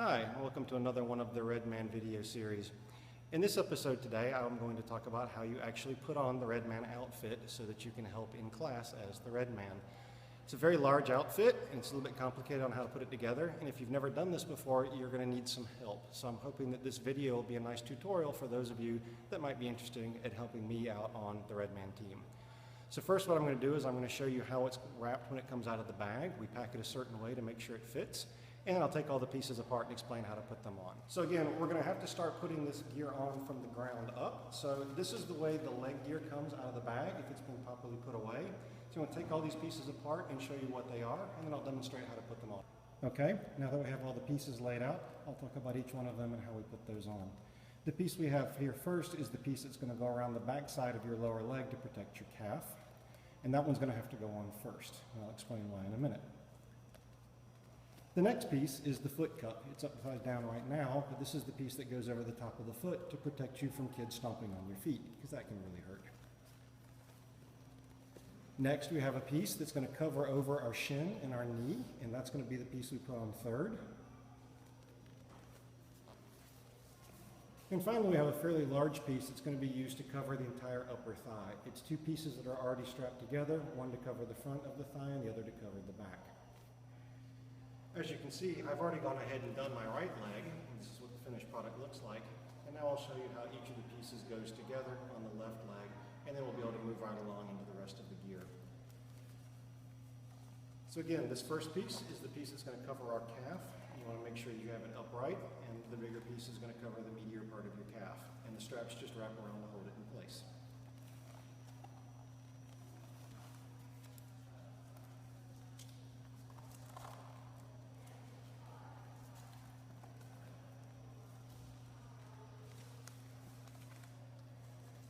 Hi, welcome to another one of the Redman video series. In this episode today, I'm going to talk about how you actually put on the Redman outfit so that you can help in class as the Redman. It's a very large outfit, and it's a little bit complicated on how to put it together, and if you've never done this before, you're going to need some help. So I'm hoping that this video will be a nice tutorial for those of you that might be interested in helping me out on the Redman team. So first what I'm going to do is I'm going to show you how it's wrapped when it comes out of the bag. We pack it a certain way to make sure it fits. And I'll take all the pieces apart and explain how to put them on. So again, we're going to have to start putting this gear on from the ground up. So this is the way the leg gear comes out of the bag if it's been properly put away. So I'm going to take all these pieces apart and show you what they are, and then I'll demonstrate how to put them on. Okay, now that we have all the pieces laid out, I'll talk about each one of them and how we put those on. The piece we have here first is the piece that's going to go around the back side of your lower leg to protect your calf. And that one's going to have to go on first. And I'll explain why in a minute. The next piece is the foot cup. It's upside down right now, but this is the piece that goes over the top of the foot to protect you from kids stomping on your feet, because that can really hurt. Next, we have a piece that's going to cover over our shin and our knee, and that's going to be the piece we put on third. And finally, we have a fairly large piece that's going to be used to cover the entire upper thigh. It's two pieces that are already strapped together, one to cover the front of the thigh and the other to cover the back. As you can see, I've already gone ahead and done my right leg. This is what the finished product looks like. And now I'll show you how each of the pieces goes together on the left leg, and then we'll be able to move right along into the rest of the gear. So again, this first piece is the piece that's going to cover our calf. You want to make sure you have it upright, and the bigger piece is going to cover the meatier part of your calf. And the straps just wrap around to hold it in place.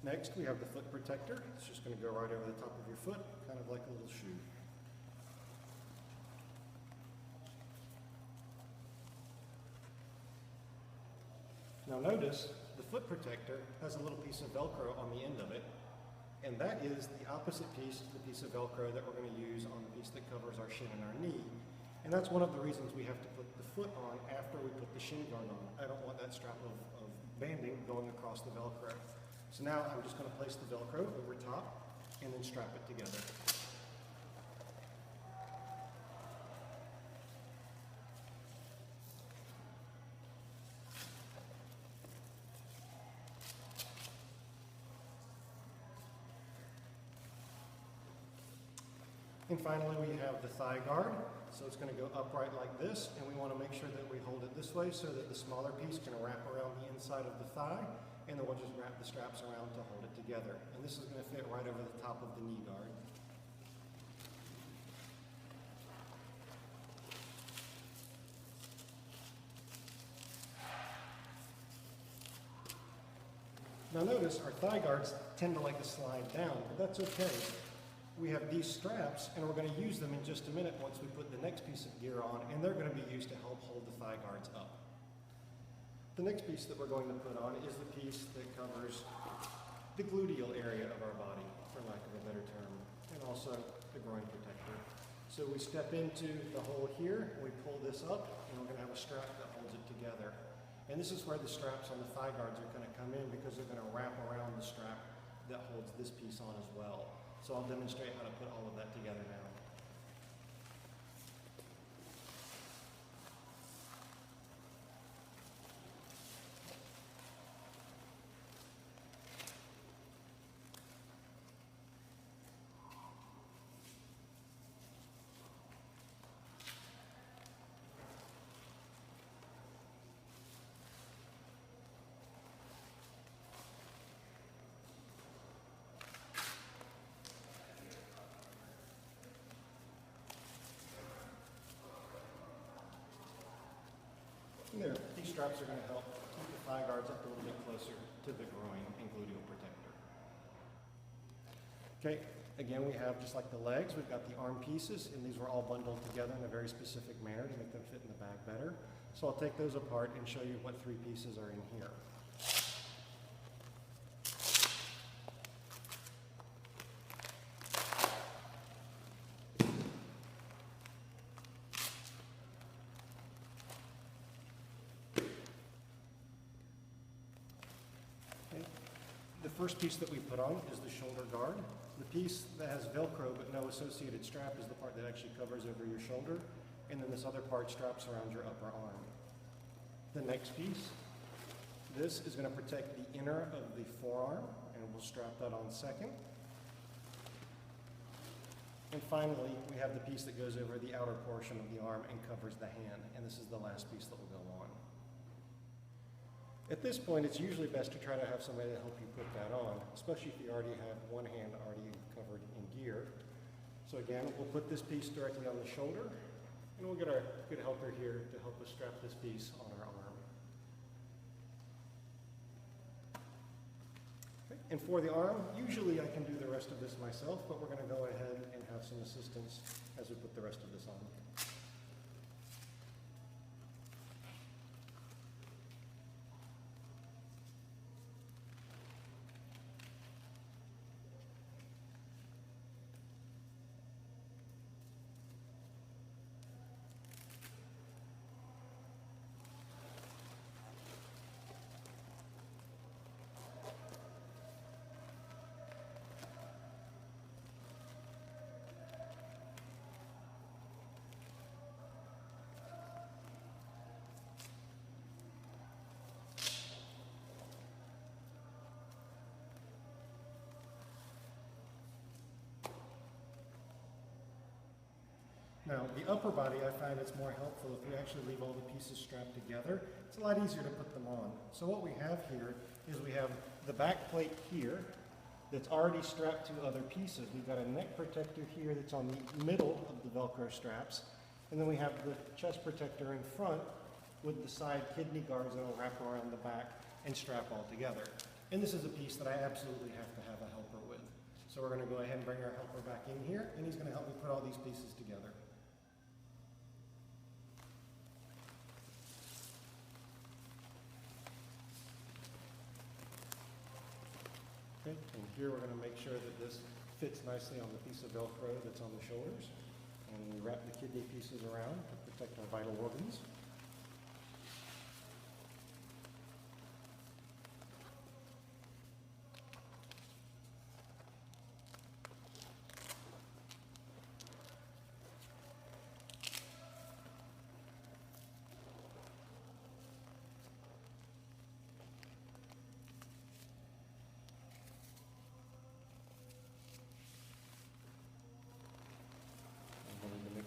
Next, we have the foot protector. It's just going to go right over the top of your foot, kind of like a little shoe. Now notice, the foot protector has a little piece of Velcro on the end of it, and that is the opposite piece to the piece of Velcro that we're going to use on the piece that covers our shin and our knee. And that's one of the reasons we have to put the foot on after we put the shin guard on. I don't want that strap of banding going across the Velcro. So now I'm just going to place the Velcro over top and then strap it together. And finally we have the thigh guard. So it's going to go upright like this, and we want to make sure that we hold it this way so that the smaller piece can wrap around the inside of the thigh, and then we'll just wrap the straps around to hold it together. And this is going to fit right over the top of the knee guard. Now notice our thigh guards tend to like to slide down, but that's okay. We have these straps, and we're going to use them in just a minute once we put the next piece of gear on, and they're going to be used to help hold the thigh guards up. The next piece that we're going to put on is the piece that covers the gluteal area of our body, for lack of a better term, and also the groin protector. So we step into the hole here, we pull this up, and we're going to have a strap that holds it together. And this is where the straps on the thigh guards are going to come in, because they're going to wrap around the strap that holds this piece on as well. So I'll demonstrate how to put all of that together now. There, these straps are going to help keep the thigh guards up a little bit closer to the groin and gluteal protector. Okay, again we have, just like the legs, we've got the arm pieces, and these were all bundled together in a very specific manner to make them fit in the bag better. So I'll take those apart and show you what three pieces are in here. first piece that we put on is the shoulder guard. The piece that has Velcro but no associated strap is the part that actually covers over your shoulder, and then this other part straps around your upper arm. The next piece, this is going to protect the inner of the forearm, and we'll strap that on second. And finally, we have the piece that goes over the outer portion of the arm and covers the hand, and this is the last piece that will go on. At this point, it's usually best to try to have somebody to help you put that on, especially if you already have one hand already covered in gear. So again, we'll put this piece directly on the shoulder, and we'll get our good helper here to help us strap this piece on our arm. And for the arm, usually I can do the rest of this myself, but we're going to go ahead and have some assistance as we put the rest of this on. Now, the upper body, I find it's more helpful if we actually leave all the pieces strapped together. It's a lot easier to put them on. So what we have here is we have the back plate here that's already strapped to other pieces. We've got a neck protector here that's on the middle of the Velcro straps. And then we have the chest protector in front with the side kidney guards that will wrap around the back and strap all together. And this is a piece that I absolutely have to have a helper with. So we're going to go ahead and bring our helper back in here, and he's going to help me put all these pieces together. Okay, and here we're going to make sure that this fits nicely on the piece of Velcro that's on the shoulders. And we wrap the kidney pieces around to protect our vital organs.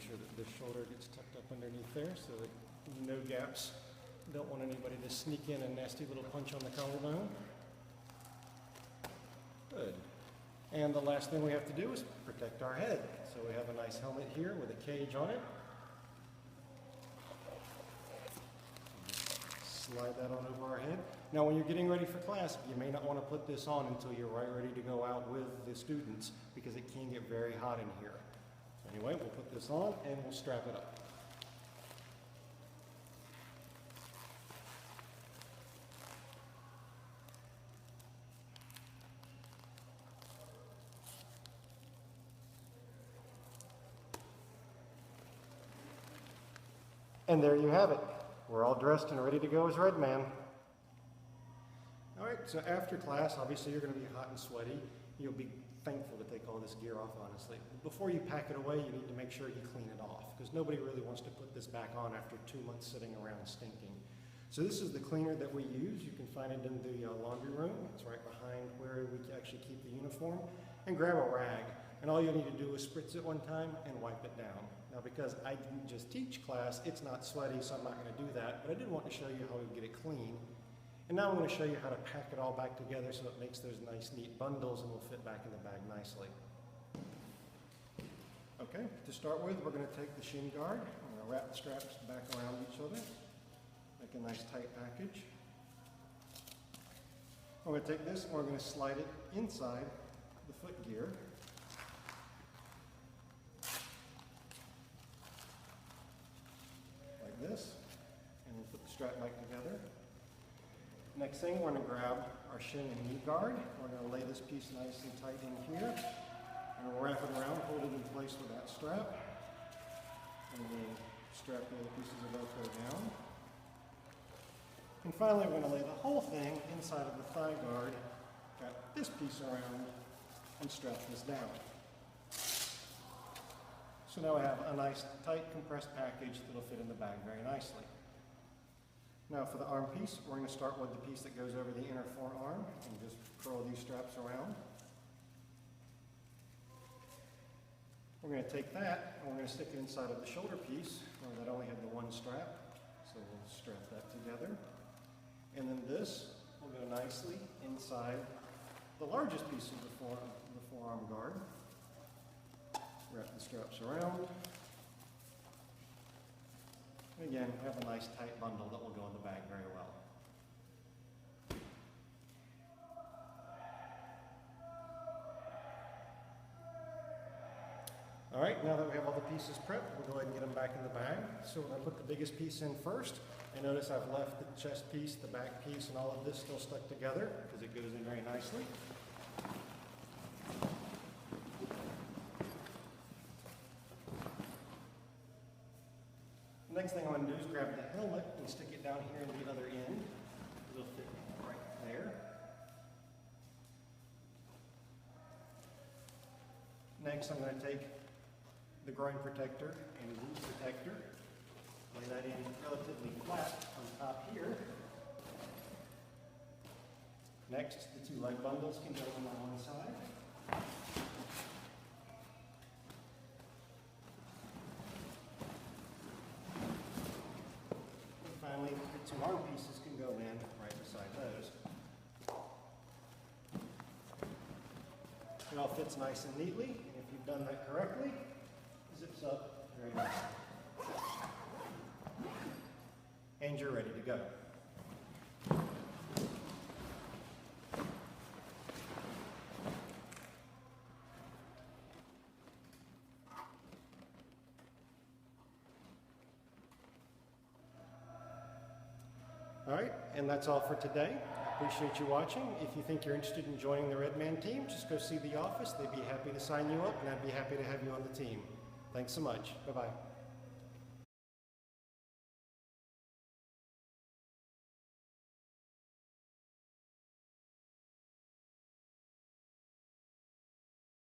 Sure that this shoulder gets tucked up underneath there so that no gaps. Don't want anybody to sneak in a nasty little punch on the collarbone. Good. And the last thing we have to do is protect our head. So we have a nice helmet here with a cage on it. Slide that on over our head. Now when you're getting ready for class, you may not want to put this on until you're right ready to go out with the students because it can get very hot in here. Anyway, we'll put this on and we'll strap it up. And there you have it. We're all dressed and ready to go as Redman. All right, so after class, obviously you're going to be hot and sweaty. You'll be thankful to take all this gear off, honestly. Before you pack it away, you need to make sure you clean it off because nobody really wants to put this back on after 2 months sitting around stinking. So this is the cleaner that we use. You can find it in the laundry room. It's right behind where we actually keep the uniform. And grab a rag. And all you need to do is spritz it one time and wipe it down. Now because I didn't just teach class, it's not sweaty, so I'm not going to do that. But I did want to show you how we get it clean. And now I'm going to show you how to pack it all back together so it makes those nice, neat bundles and will fit back in the bag nicely. Okay, to start with, we're going to take the shin guard. I'm going to wrap the straps back around each other. Make a nice tight package. We're going to take this and we're going to slide it inside the foot gear. Like this. And we'll put the strap back together. Next thing, we're going to grab our shin and knee guard. We're going to lay this piece nice and tight in here. And we'll wrap it around, hold it in place with that strap. And we'll strap the other pieces of Velcro down. And finally, we're going to lay the whole thing inside of the thigh guard wrap this piece around and strap this down. So now I have a nice tight compressed package that'll fit in the bag very nicely. Now for the arm piece, we're going to start with the piece that goes over the inner forearm and just curl these straps around. We're going to take that and we're going to stick it inside of the shoulder piece where that only had the one strap. So we'll strap that together. And then this will go nicely inside the largest piece of the forearm guard. Wrap the straps around. And again, have a nice tight bundle that will go in the bag very well. All right, now that we have all the pieces prepped, we'll go ahead and get them back in the bag. So we're going to put the biggest piece in first. And notice I've left the chest piece, the back piece, and all of this still stuck together because it goes in very nicely. The next thing I'm going to do is grab the helmet and stick it down here in the other end. It'll fit right there. Next, I'm going to take the groin protector and knee protector, lay that in relatively flat on top here. Next, the two leg bundles can go in on one side. And finally, the two arm pieces can go in right beside those. It all fits nice and neatly, and if you've done that correctly, it zips up very nicely. And you're ready to go. All right, and that's all for today. I appreciate you watching. If you think you're interested in joining the Redman team, just go see the office. They'd be happy to sign you up, and I'd be happy to have you on the team. Thanks so much. Bye-bye.